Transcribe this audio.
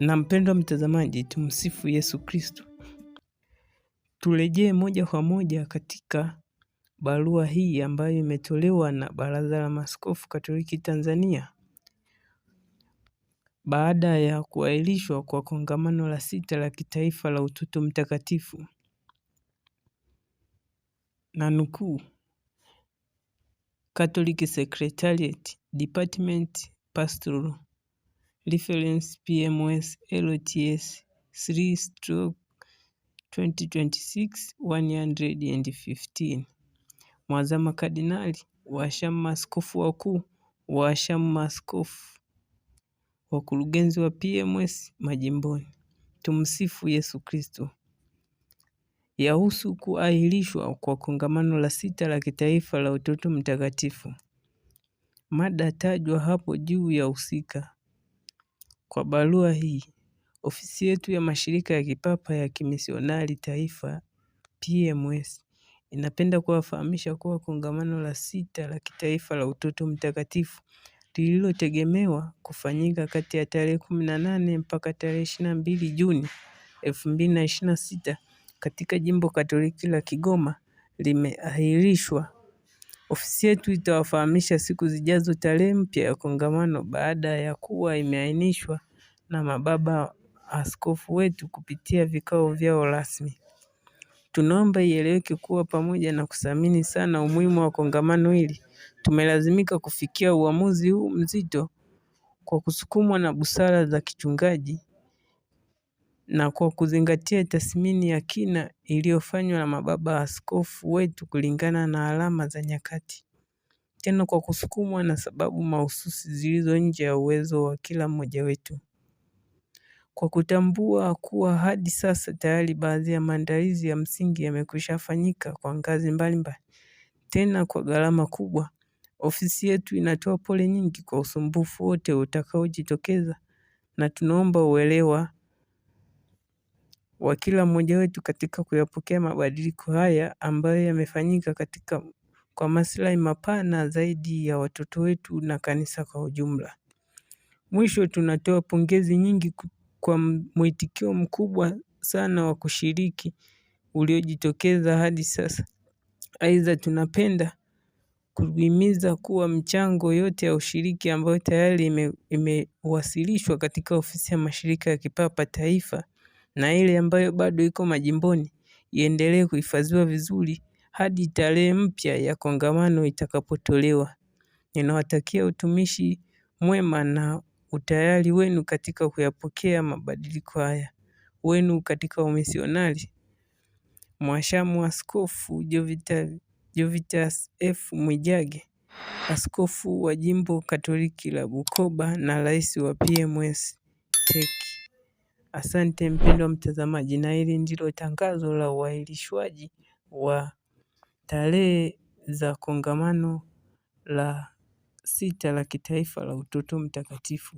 Na mpendwa mtazamaji, tumsifu Yesu Kristo. Turejee moja kwa moja katika barua hii ambayo imetolewa na Baraza la Maaskofu Katoliki Tanzania baada ya kuahirishwa kwa kongamano la 6 la kitaifa la Utoto Mtakatifu. Na nukuu, Catholic Secretariat Department Pastoral Reference PMS LTS 3/2026-115. Mwazama Kardinali, washamu maaskofu wakuu, washamu maaskofu, wakurugenzi wa PMS majimboni. Tumsifu Yesu Kristo. Yahusu kuahirishwa kwa kongamano la 6 la kitaifa la Utoto Mtakatifu. Mada tajwa hapo juu ya husika. Kwa barua hii, ofisi yetu ya mashirika ya kipapa ya kimisionari taifa PMS inapenda kuwafahamisha kuwa kongamano la 6 la kitaifa la Utoto Mtakatifu lililotegemewa kufanyika kati ya tarehe 18 mpaka tarehe 22 Juni 2026 katika Jimbo Katoliki la Kigoma limeahirishwa. Ofisi yetu itawafahamisha siku zijazo tarehe mpya ya kongamano baada ya kuwa imeainishwa na mababa askofu wetu kupitia vikao vyao rasmi. Tunaomba ieleweke kuwa pamoja na kuthamini sana umuhimu wa kongamano hili, tumelazimika kufikia uamuzi huu mzito kwa kusukumwa na busara za kichungaji na kwa kuzingatia tathmini ya kina iliyofanywa na mababa askofu wetu kulingana na alama za nyakati. Tena kwa kusukumwa na sababu mahususi zilizo nje ya uwezo wa kila mmoja wetu. Kwa kutambua kuwa hadi sasa tayari baadhi ya maandalizi ya msingi yamekwisha fanyika kwa ngazi mbalimbali, tena kwa gharama kubwa, ofisi yetu inatoa pole nyingi kwa usumbufu wote utakaojitokeza, na tunaomba uelewa wa kila mmoja wetu katika kuyapokea mabadiliko haya ambayo yamefanyika kwa maslahi mapana zaidi ya watoto wetu na kanisa kwa ujumla. Mwisho, tunatoa pongezi nyingi kwa mwitikio mkubwa sana wa kushiriki uliojitokeza hadi sasa. Aidha, tunapenda kuhimiza kuwa mchango yote ya ushiriki ambayo tayari imewasilishwa katika ofisi ya mashirika ya kipapa taifa na ile ambayo bado iko majimboni iendelee kuhifadhiwa vizuri hadi tarehe mpya ya kongamano itakapotolewa. Ninawatakia utumishi mwema na utayari wenu katika kuyapokea mabadiliko haya. Wenu katika umisionari, Mwashamu Askofu Jovitas F. Mwijage, askofu wa Jimbo Katoliki la Bukoba na rais wa PMS TEC. Asante mpendwa mtazamaji, na hili ndilo tangazo la uahirishwaji wa tarehe za kongamano la 6 la kitaifa la Utoto Mtakatifu